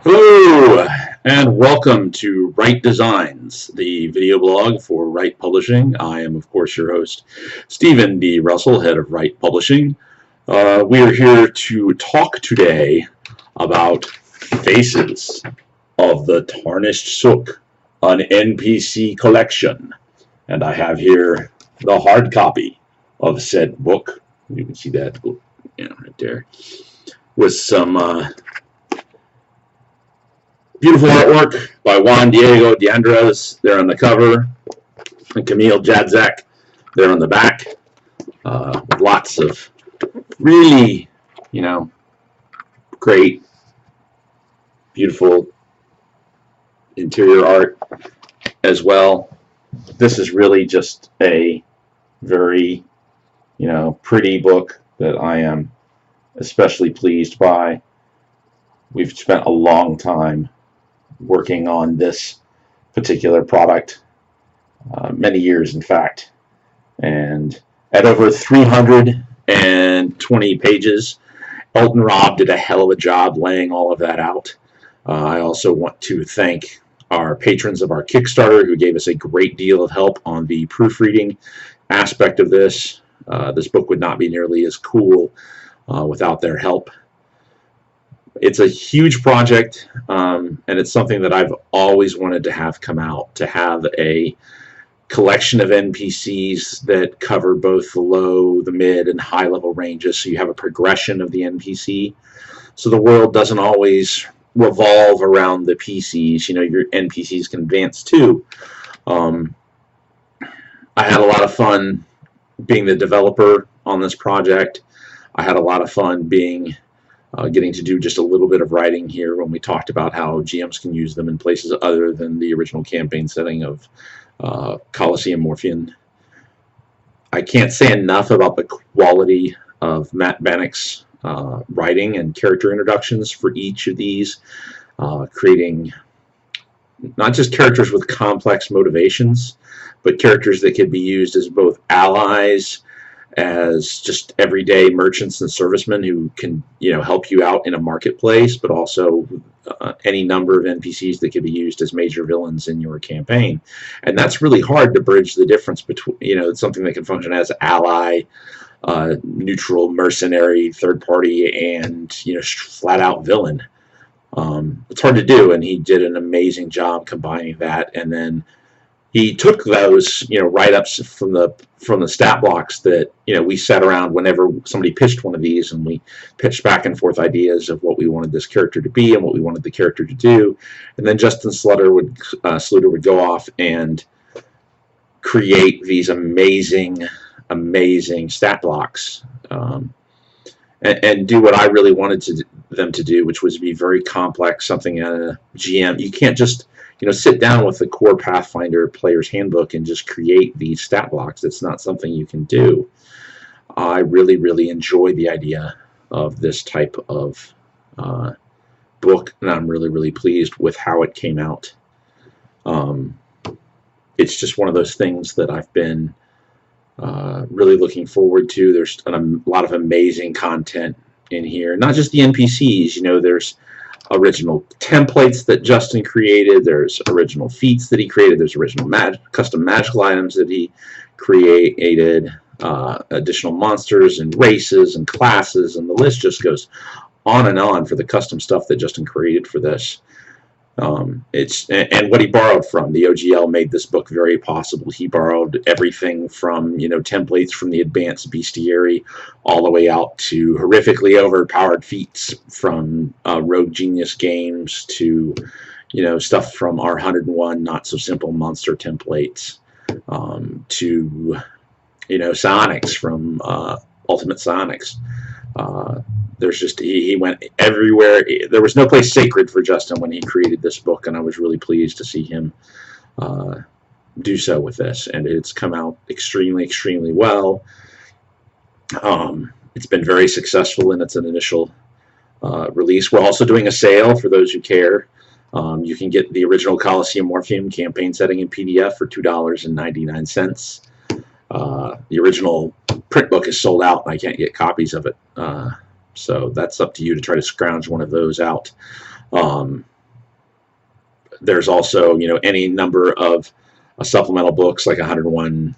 Hello, and welcome to Rite Designs, the video blog for Rite Publishing. I am, of course, your host, Stephen B. Russell, head of Rite Publishing. We are here to talk today about Faces of the Tarnished Souk, an Npc Collection. And I have here the hard copy of said book. You can see that right there, with some beautiful artwork by Juan Diego de Andres there on the cover, and Camille Jadzak there on the back, with lots of really, great, beautiful interior art as well. This is really just a very, pretty book that I am especially pleased by. We've spent a long time working on this particular product, many years in fact, and at over 320 pages. Elton Robb did a hell of a job laying all of that out. I also want to thank our patrons of our Kickstarter who gave us a great deal of help on the proofreading aspect of this. This book would not be nearly as cool without their help. It's a huge project, and it's something that I've always wanted to have come out, to have a collection of NPCs that cover both the low, the mid, and high level ranges, so you have a progression of the NPC. So the world doesn't always revolve around the PCs. Your NPCs can advance too. I had a lot of fun being the developer on this project. I had a lot of fun getting to do just a little bit of writing here when we talked about how GMs can use them in places other than the original campaign setting of Coliseum Morphean. I can't say enough about the quality of Matt Bannock's writing and character introductions for each of these, creating not just characters with complex motivations, but characters that could be used as both allies, as just everyday merchants and servicemen who can, help you out in a marketplace, but also any number of NPCs that could be used as major villains in your campaign. And that's really hard to bridge the difference between, it's something that can function as ally, neutral, mercenary, third party, and, flat out villain. It's hard to do, and he did an amazing job combining that. And then he took those, write-ups from the stat blocks that, we sat around whenever somebody pitched one of these, and we pitched back and forth ideas of what we wanted this character to be and what we wanted the character to do. And then Justin Sluter would go off and create these amazing stat blocks, and do what I really wanted them to do, which was be very complex, something a GM. You can't just sit down with the core Pathfinder player's handbook and just create these stat blocks. It's not something you can do. I really, really enjoy the idea of this type of book, and I'm really, really pleased with how it came out. It's just one of those things that I've been really looking forward to. There's a lot of amazing content in here, not just the NPCs. There's original templates that Justin created, there's original feats that he created, there's original custom magical items that he created, additional monsters and races and classes, and the list just goes on and on for the custom stuff that Justin created for this. And what he borrowed from. The OGL made this book very possible. He borrowed everything from, templates from the advanced bestiary all the way out to horrifically overpowered feats from Rogue Genius Games to, stuff from our 101 Not So Simple Monster templates, to, psionics from Ultimate Psionics. There's just, he went everywhere. There was no place sacred for Justin when he created this book, and I was really pleased to see him do so with this, and it's come out extremely, extremely well. It's been very successful in its initial release. We're also doing a sale for those who care. You can get the original Coliseum Morpheum campaign setting in PDF for $2.99. The original print book is sold out, and I can't get copies of it. So that's up to you to try to scrounge one of those out. Um, there's also, any number of supplemental books like 101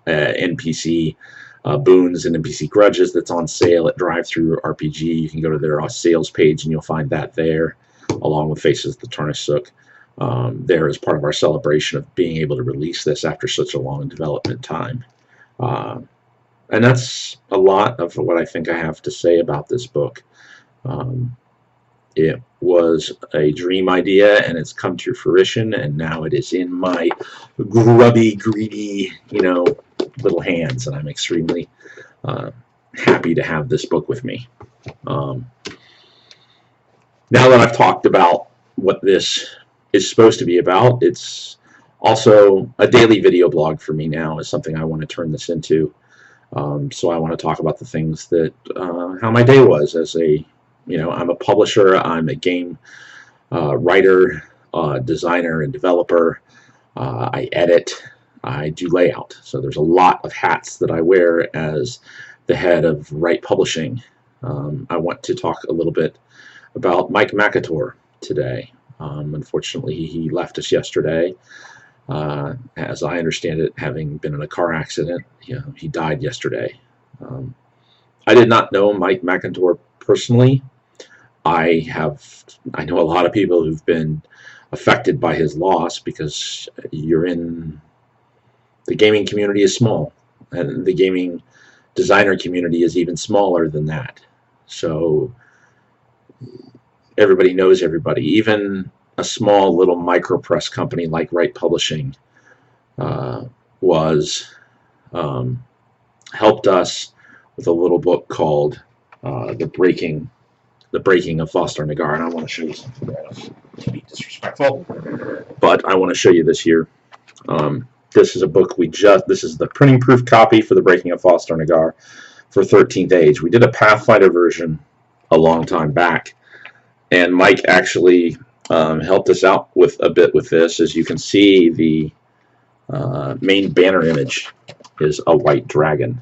NPC boons and NPC grudges that's on sale at Drive-Thru RPG. You can go to their sales page and you'll find that there, along with Faces of the Tarnished Souk. There as part of our celebration of being able to release this after such a long development time. And that's a lot of what I think I have to say about this book. It was a dream idea, and it's come to fruition, and now it is in my grubby, greedy, little hands, and I'm extremely happy to have this book with me. Now that I've talked about what this is supposed to be about, it's also a daily video blog for me now. Is something I want to turn this into. So I want to talk about the things that, how my day was as I'm a publisher, I'm a game writer, designer, and developer. I edit, I do layout. So there's a lot of hats that I wear as the head of Rite Publishing. I want to talk a little bit about Mike McAtor today. Unfortunately, he left us yesterday. As I understand it, having been in a car accident, he died yesterday. I did not know Mike McAtor personally. I know a lot of people who've been affected by his loss because the gaming community is small, and the gaming designer community is even smaller than that. So everybody knows everybody. Even a small little micro press company like Rite Publishing helped us with a little book called The Breaking of Forstor Nagar, and I want to show you something there. I don't to be disrespectful, but I want to show you this here. This is a book this is the printing proof copy for The Breaking of Forstor Nagar for 13th Age. We did a Pathfinder version a long time back, and Mike actually helped us out with a bit with this. As you can see, the main banner image is a white dragon.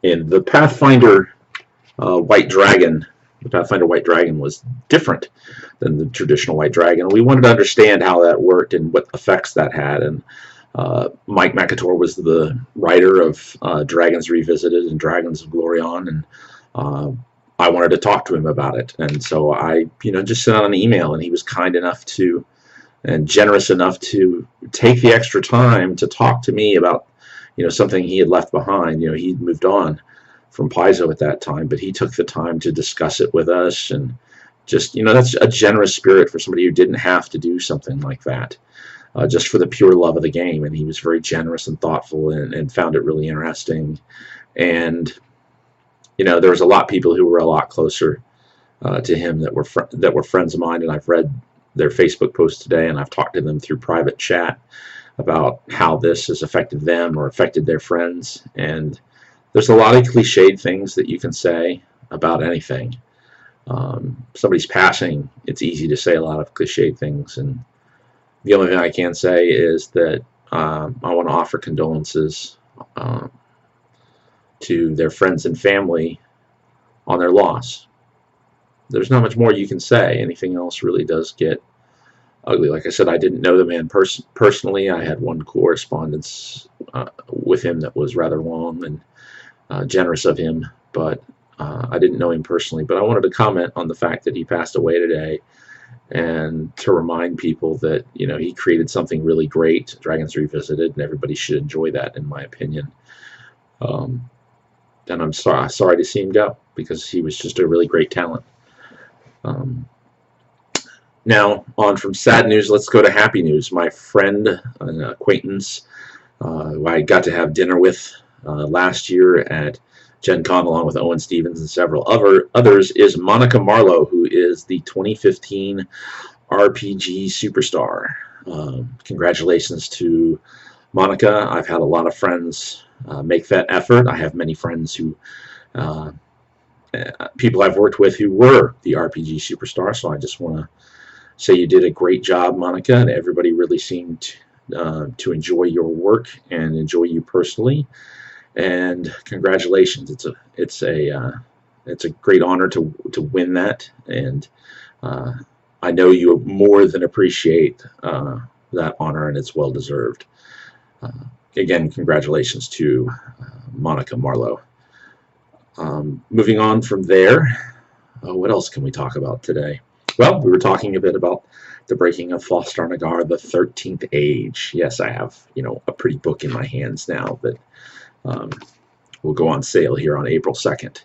In the Pathfinder White Dragon, the Pathfinder White Dragon was different than the traditional White Dragon. We wanted to understand how that worked and what effects that had. And Mike McAtor was the writer of Dragons Revisited and Dragons of Glorion, and I wanted to talk to him about it. And so I, just sent out an email, and he was kind enough to and generous enough to take the extra time to talk to me about, something he had left behind. He'd moved on from Paizo at that time, but he took the time to discuss it with us, and just, that's a generous spirit for somebody who didn't have to do something like that, just for the pure love of the game. And he was very generous and thoughtful, and found it really interesting. And there was a lot of people who were a lot closer to him that were friends of mine, and I've read their Facebook posts today, and I've talked to them through private chat about how this has affected them or affected their friends. And there's a lot of cliched things that you can say about anything. Somebody's passing, it's easy to say a lot of cliched things, and the only thing I can say is that I want to offer condolences to their friends and family on their loss. There's not much more you can say. Anything else really does get ugly. Like I said, I didn't know the man personally. I had one correspondence with him that was rather long, and generous of him, but I didn't know him personally. But I wanted to comment on the fact that he passed away today, and to remind people that he created something really great, Dragons Revisited, and everybody should enjoy that, in my opinion. And I'm sorry to see him go, because he was just a really great talent. Now, on from sad news, let's go to happy news. My friend, an acquaintance, who I got to have dinner with last year at Gen Con, along with Owen Stevens and several others, is Monica Marlow, who is the 2015 RPG Superstar. Congratulations to Monica. I've had a lot of friends make that effort. I have many friends who, people I've worked with who were the RPG Superstar, so I just want to say you did a great job, Monica, and everybody really seemed to enjoy your work and enjoy you personally. And congratulations. It's a it's a great honor to win that, and I know you more than appreciate that honor, and it's well deserved. Again, congratulations to Monica Marlow. Moving on from there, what else can we talk about today? Well, we were talking a bit about the Breaking of Forstor Nagar, the 13th Age. Yes, I have, a pretty book in my hands now that will go on sale here on April 2nd,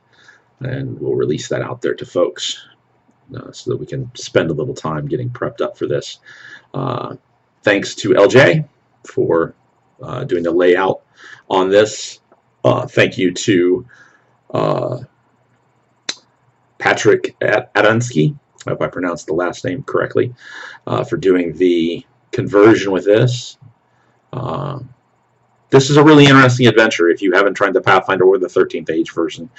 and we'll release that out there to folks so that we can spend a little time getting prepped up for this. Thanks to LJ for doing the layout on this. Thank you to Patrick Adamski, I hope I pronounced the last name correctly, for doing the conversion with this. This is a really interesting adventure if you haven't tried the Pathfinder or the 13th Age version.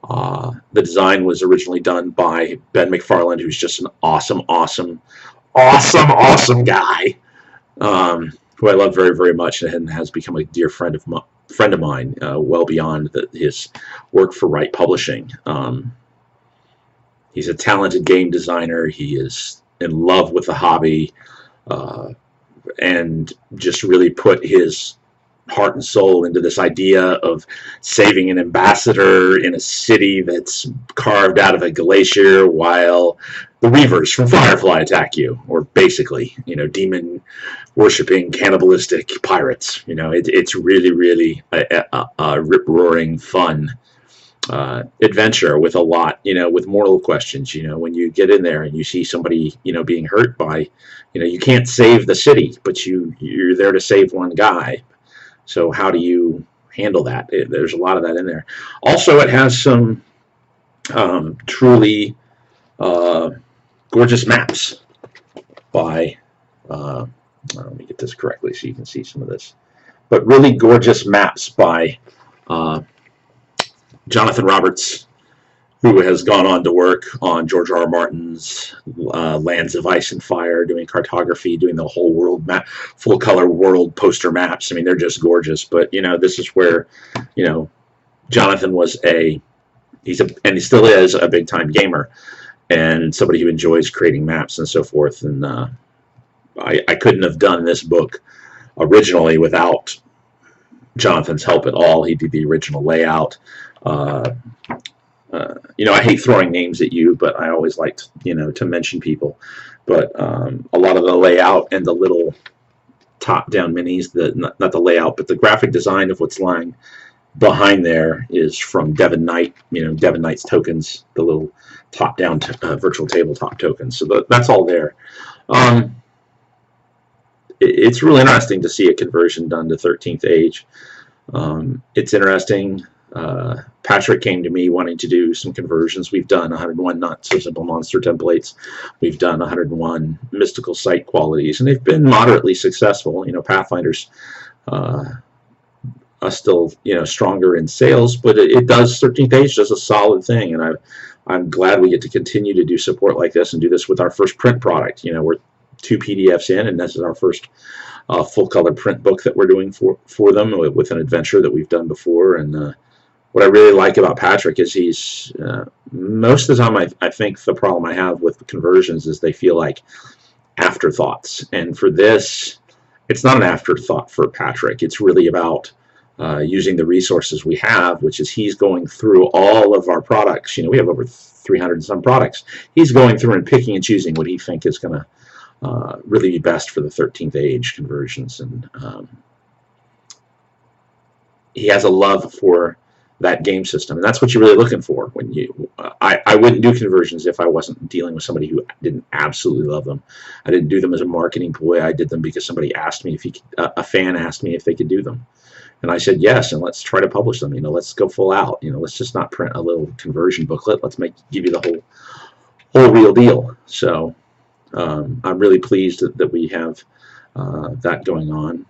The design was originally done by Ben McFarland, who's just an awesome guy, who I love very, very much, and has become a dear friend of mine, well beyond his work for Rite Publishing. He's a talented game designer. He is in love with the hobby, and just really put his heart and soul into this idea of saving an ambassador in a city that's carved out of a glacier while the Reavers from Firefly attack you, or basically, demon worshipping cannibalistic pirates. It's really, really a rip-roaring fun adventure with a lot, with moral questions. When you get in there and you see somebody, being hurt by, you can't save the city, but you're there to save one guy. So how do you handle that? There's a lot of that in there. Also, it has some truly gorgeous maps by, let me get this correctly so you can see some of this, but really gorgeous maps by Jonathan Roberts, who has gone on to work on George R.R. Martin's Lands of Ice and Fire, doing cartography, doing the whole world map, full color world poster maps. I mean, they're just gorgeous. But this is where, Jonathan was and he still is a big time gamer, and somebody who enjoys creating maps and so forth. And I couldn't have done this book originally without Jonathan's help at all. He did the original layout. I hate throwing names at you, but I always like to mention people. But a lot of the layout and the little top-down minis, not the layout, but the graphic design of what's lying behind there is from Devon Knight. Devon Knight's tokens, the little top-down virtual tabletop tokens. So that's all there. It's really interesting to see a conversion done to 13th Age. It's interesting. Patrick came to me wanting to do some conversions. We've done 101 Not So Simple Monster templates. We've done 101 mystical site qualities, and they've been moderately successful. Pathfinder's still stronger in sales, but it does. 13th Age does a solid thing, and I'm glad we get to continue to do support like this and do this with our first print product. We're 2 PDFs in, and this is our first full color print book that we're doing for them with an adventure that we've done before. And what I really like about Patrick is he's most of the time I think the problem I have with conversions is they feel like afterthoughts, and for this it's not an afterthought for Patrick. It's really about using the resources we have, which is he's going through all of our products. We have over 300 and some products. He's going through and picking and choosing what he thinks is going to really be best for the 13th Age conversions, and he has a love for that game system, and that's what you're really looking for when I wouldn't do conversions if I wasn't dealing with somebody who didn't absolutely love them. I didn't do them as a marketing ploy. I did them because somebody asked me a fan asked me if they could do them, and I said yes, and let's try to publish them. Let's go full out. Let's just not print a little conversion booklet. Let's give you the whole real deal. So I'm really pleased that we have that going on.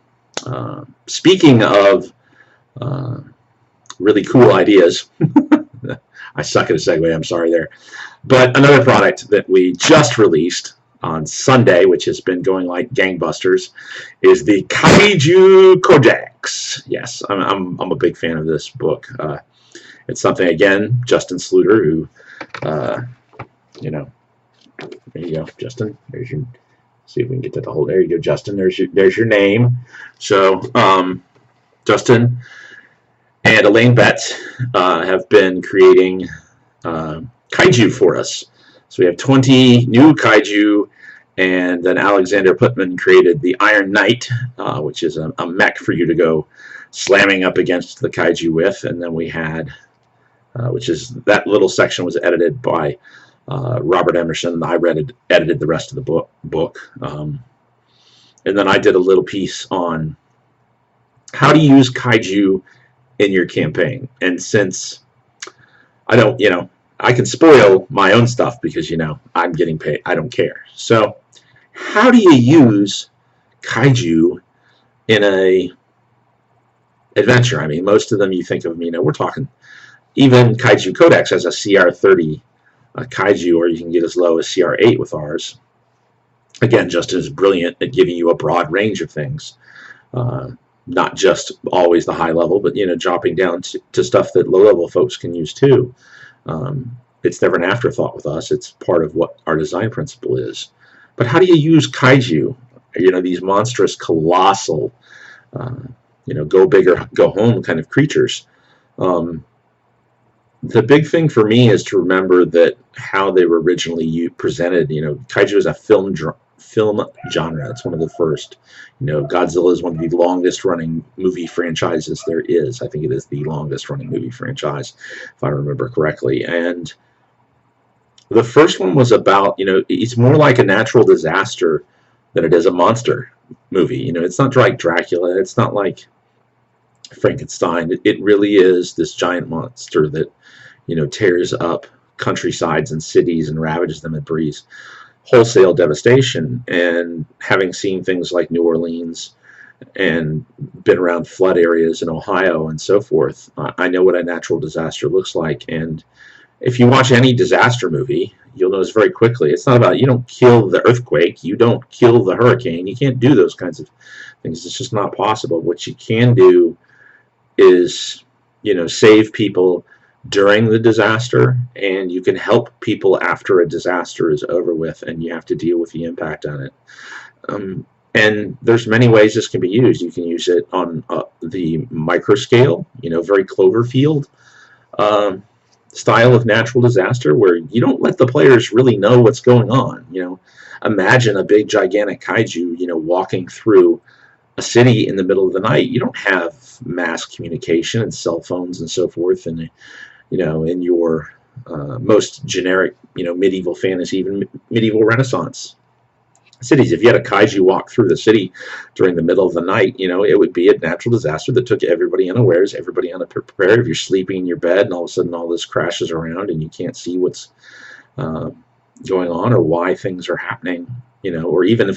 Speaking of really cool ideas, I suck at a segue, I'm sorry there. But another product that we just released on Sunday, which has been going like gangbusters, is the Kaiju Codex. Yes, I'm a big fan of this book. It's something, again, Justin Sluter, who, you know, there you go, Justin. There's your. See if we can get to the whole. There you go, Justin. There's your name. So, Justin and Elaine Betts have been creating kaiju for us. So we have 20 new kaiju, and then Alexander Putman created the Iron Knight, which is a mech for you to go slamming up against the kaiju with. And then we had, which is that little section was edited by Robert Emerson. I edited the rest of the book. And then I did a little piece on how to use kaiju in your campaign. And since I don't, I can spoil my own stuff because, I'm getting paid. I don't care. So how do you use kaiju in a adventure? I mean, most of them you think of, we're talking, even Kaiju Codex has a CR30 kaiju, or you can get as low as CR8 with ours. Again, Justin is brilliant at giving you a broad range of things. Not just always the high level, but dropping down to stuff that low level folks can use too. It's never an afterthought with us. It's part of what our design principle is. But how do you use kaiju? These monstrous, colossal, go big or go home kind of creatures. The big thing for me is to remember that how they were originally presented. Kaiju is a film genre. It's one of the first. Godzilla is one of the longest running movie franchises there is. I think it is the longest running movie franchise, if I remember correctly. And the first one was about, it's more like a natural disaster than it is a monster movie. It's not like Dracula. It's not like Frankenstein. It really is this giant monster that, tears up countrysides and cities and ravages them and breeds wholesale devastation. And having seen things like New Orleans and been around flood areas in Ohio and so forth, I know what a natural disaster looks like. And if you watch any disaster movie, you'll notice very quickly, it's not about, you don't kill the earthquake, you don't kill the hurricane, you can't do those kinds of things. It's just not possible. What you can do is, save people during the disaster, and you can help people after a disaster is over with and you have to deal with the impact on it. And there's many ways this can be used. You can use it on the micro scale, very Cloverfield style of natural disaster, where you don't let the players really know what's going on. Imagine a big gigantic kaiju, walking through a city in the middle of the night. You don't have mass communication and cell phones and so forth, and in your most generic, medieval fantasy, even medieval Renaissance cities. If you had a kaiju walk through the city during the middle of the night, it would be a natural disaster that took everybody unawares, everybody unprepared. If you're sleeping in your bed and all of a sudden all this crashes around and you can't see what's going on or why things are happening, or even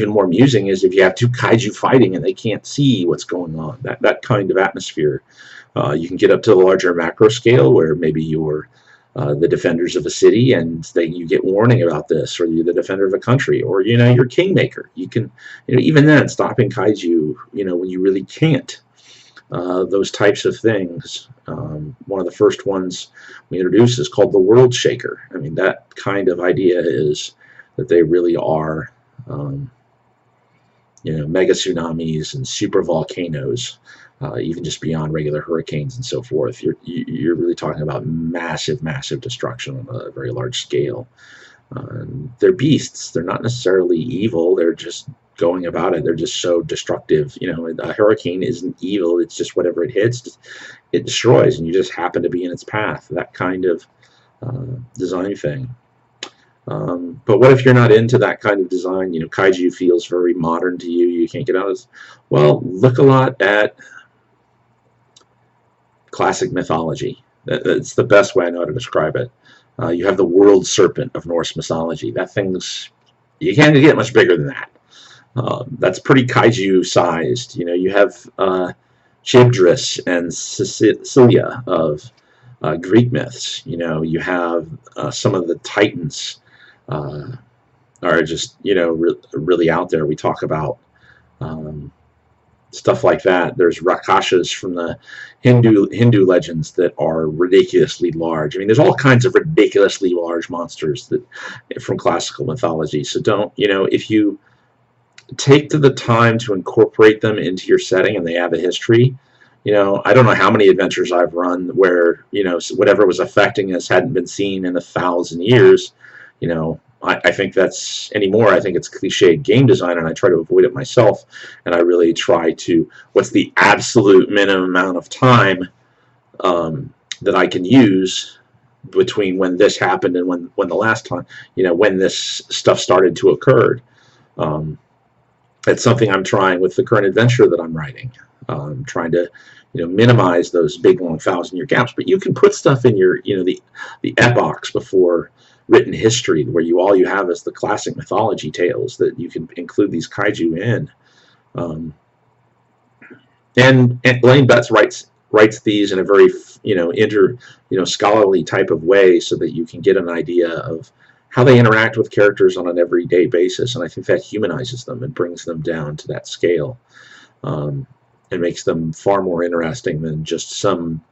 more amusing is if you have two kaiju fighting and they can't see what's going on. That kind of atmosphere. You can get up to the larger macro scale where maybe you're the defenders of a city and you get warning about this, or you're the defender of a country, or you're kingmaker. You can, even then, stopping kaiju, when you really can't. Those types of things. One of the first ones we introduced is called the World Shaker. I mean, that kind of idea is that they really are, mega tsunamis and super volcanoes. Even just beyond regular hurricanes and so forth, you're really talking about massive, massive destruction on a very large scale. They're beasts. They're not necessarily evil. They're just going about it. They're just so destructive. A hurricane isn't evil. It's just whatever it hits, it destroys, and you just happen to be in its path. That kind of design thing. But what if you're not into that kind of design? Kaiju feels very modern to you. You can't get out of this. Well, look a lot at classic mythology. That's the best way I know how to describe it. You have the world serpent of Norse mythology. That thing's, you can't get much bigger than that. That's pretty kaiju sized. You have Chibdris and Sicilia of Greek myths. You have some of the titans are just really out there. We talk about stuff like that. There's Rakshas from the Hindu legends that are ridiculously large. I mean, there's all kinds of ridiculously large monsters that from classical mythology. So don't, if you take the time to incorporate them into your setting and they have a history, I don't know how many adventures I've run where, whatever was affecting us hadn't been seen in 1,000 years. I think that's anymore. I think it's cliched game design, and I try to avoid it myself. And I really try to, what's the absolute minimum amount of time that I can use between when this happened and when the last time, when this stuff started to occur. It's something I'm trying with the current adventure that I'm writing. Trying to, minimize those big long 1,000-year gaps. But you can put stuff in your, the epochs before written history, where all you have is the classic mythology tales that you can include these kaiju in. And Elaine Betts writes these in a very, scholarly type of way, so that you can get an idea of how they interact with characters on an everyday basis. And I think that humanizes them and brings them down to that scale. And makes them far more interesting than just some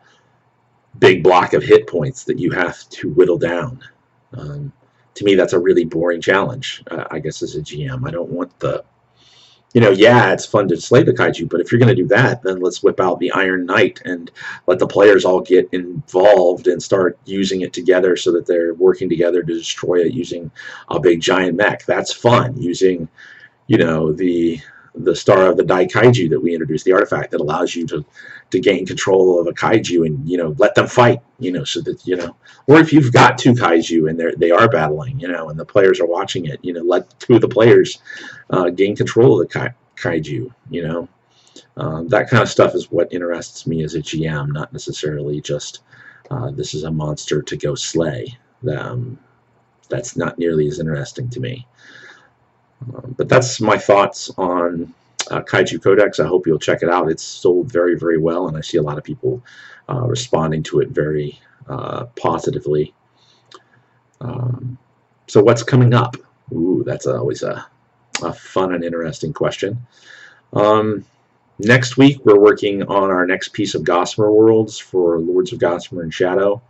big block of hit points that you have to whittle down. To me, that's a really boring challenge, I guess, as a GM. I don't want the, it's fun to slay the kaiju, but if you're going to do that, then let's whip out the Iron Knight and let the players all get involved and start using it together so that they're working together to destroy it using a big giant mech. That's fun. Using, the Star of the Daikaiju that we introduced, the artifact that allows you to gain control of a kaiju and, let them fight, so that, or if you've got two kaiju and they are battling, and the players are watching it, let two of the players gain control of the kaiju, that kind of stuff is what interests me as a GM, not necessarily just this is a monster to go slay. That's not nearly as interesting to me. But that's my thoughts on Kaiju Codex. I hope you'll check it out. It's sold very, very well, and I see a lot of people responding to it very positively. So what's coming up? Ooh, that's always a fun and interesting question. Next week, we're working on our next piece of Gossamer Worlds for Lords of Gossamer and Shadow.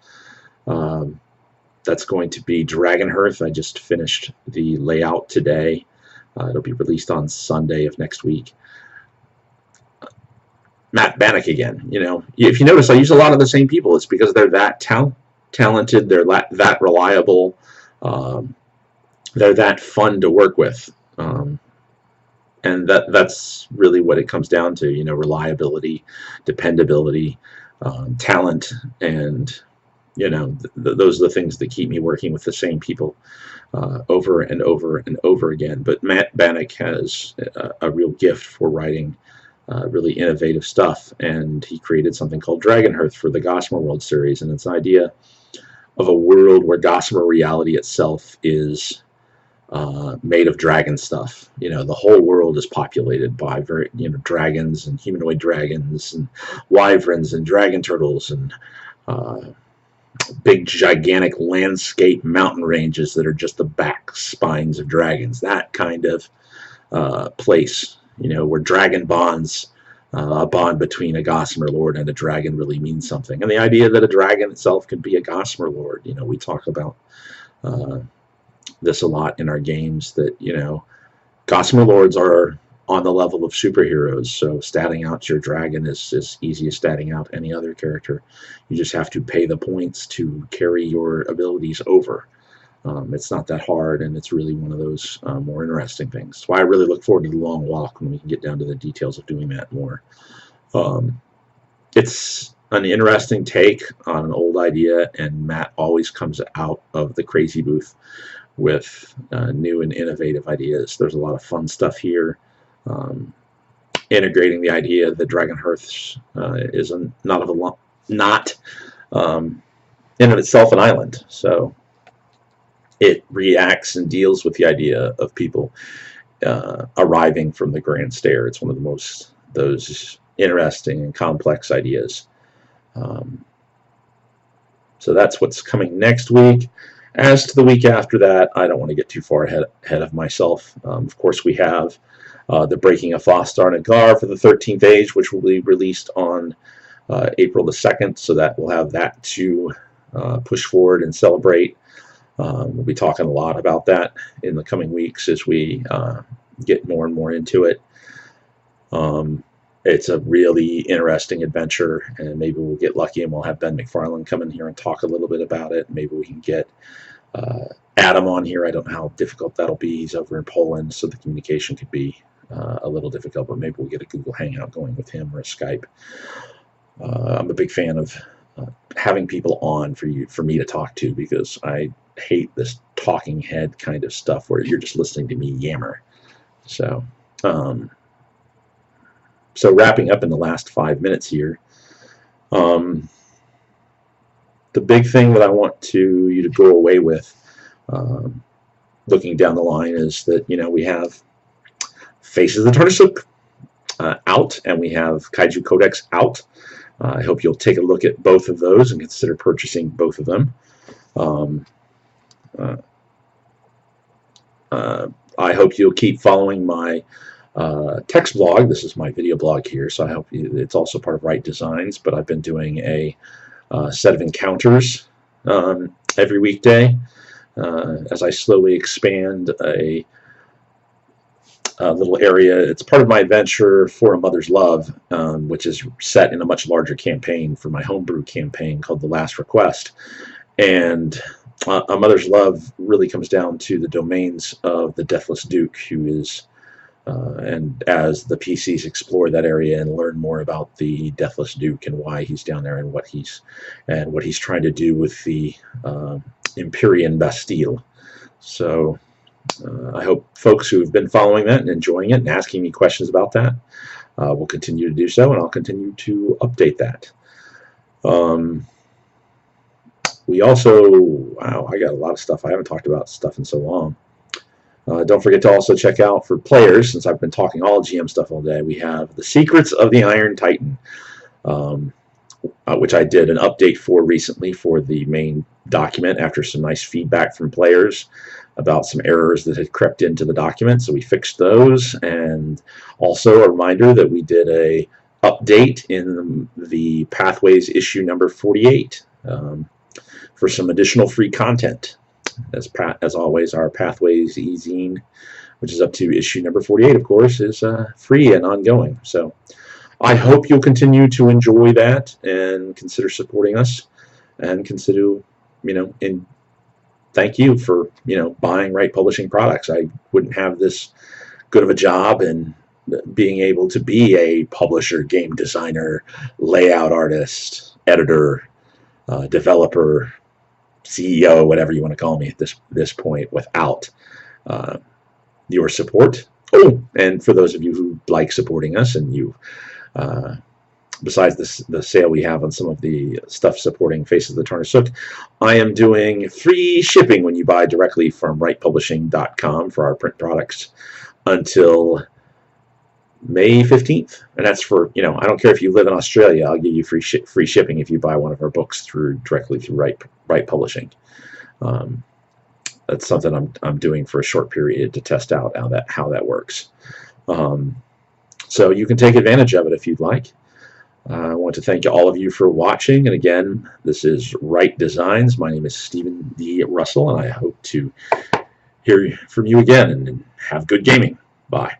That's going to be Dragonhearth. I just finished the layout today. It'll be released on Sunday of next week. Matt Bannock again. If you notice, I use a lot of the same people. It's because they're that talented, they're that reliable, they're that fun to work with. And that's really what it comes down to, reliability, dependability, talent, and those are the things that keep me working with the same people over and over and over again. But Matt Bannock has a real gift for writing really innovative stuff, and he created something called Dragonhearth for the Gossamer World series, and it's an idea of a world where Gossamer reality itself is made of dragon stuff. The whole world is populated by dragons and humanoid dragons and wyverns and dragon turtles and big gigantic landscape mountain ranges that are just the back spines of dragons. That kind of place, where dragon bonds, a bond between a Gossamer Lord and a dragon really means something. And the idea that a dragon itself can be a Gossamer Lord, we talk about this a lot in our games, that, Gossamer Lords are on the level of superheroes, so statting out your dragon is as easy as statting out any other character. You just have to pay the points to carry your abilities over. It's not that hard, and it's really one of those more interesting things. That's why I really look forward to the long walk when we can get down to the details of doing that more. It's an interesting take on an old idea, and Matt always comes out of the crazy booth with new and innovative ideas. There's a lot of fun stuff here. Integrating the idea that Dragonhearth is not in of itself an island, so it reacts and deals with the idea of people arriving from the Grand Stair. It's one of those interesting and complex ideas. So that's what's coming next week. As to the week after that, I don't want to get too far ahead of myself. Of course, we have the Breaking of Forstor Nagar for the 13th Age, which will be released on April the 2nd, so that we'll have that to push forward and celebrate. We'll be talking a lot about that in the coming weeks as we get more and more into it. It's a really interesting adventure, and maybe we'll get lucky and we'll have Ben McFarland come in here and talk a little bit about it. Maybe we can get Adam on here. I don't know how difficult that'll be. He's over in Poland, so the communication could be a little difficult, but maybe we'll get a Google Hangout going with him or a Skype. I'm a big fan of having people on for me to talk to, because I hate this talking head kind of stuff where you're just listening to me yammer. So wrapping up in the last 5 minutes here, the big thing that I want you to go away with, looking down the line, is that we have Faces of the Tarnished Souk out, and we have Kaiju Codex out. I hope you'll take a look at both of those and consider purchasing both of them. I hope you'll keep following my text blog. This is my video blog here, so I hope it's also part of Rite Designs, but I've been doing a set of encounters every weekday as I slowly expand a little area. It's part of my adventure For a Mother's Love, which is set in a much larger campaign for my homebrew campaign called The Last Request. And A Mother's Love really comes down to the domains of the Deathless Duke, who is, and as the PCs explore that area and learn more about the Deathless Duke and why he's down there and what he's trying to do with the Empyrean Bastille. So I hope folks who have been following that and enjoying it and asking me questions about that will continue to do so, and I'll continue to update that. We also, wow, I got a lot of stuff. I haven't talked about stuff in so long. Don't forget to also check out, for players, since I've been talking all GM stuff all day, we have The Secrets of the Iron Titan, which I did an update for recently for the main document after some nice feedback from players about some errors that had crept into the document, so we fixed those. And also a reminder that we did a update in the Pathways issue number 48 for some additional free content. As always, our Pathways e-zine, which is up to issue number 48, of course, is free and ongoing. So I hope you'll continue to enjoy that and consider supporting us, and consider, and thank you for, buying Rite Publishing products. I wouldn't have this good of a job and being able to be a publisher, game designer, layout artist, editor, developer, CEO, whatever you want to call me at this point, without your support. Oh, and for those of you who like supporting us, and you, besides the sale we have on some of the stuff supporting Faces of the Tarnished Souk, I am doing free shipping when you buy directly from writepublishing.com for our print products until May 15th. And that's for, I don't care if you live in Australia, I'll give you free shipping if you buy one of our books directly through Rite Publishing. That's something I'm doing for a short period to test out how that works. So you can take advantage of it if you'd like. I want to thank all of you for watching. And again, this is Rite Designs. My name is Stephen D. Russell, and I hope to hear from you again, and have good gaming. Bye.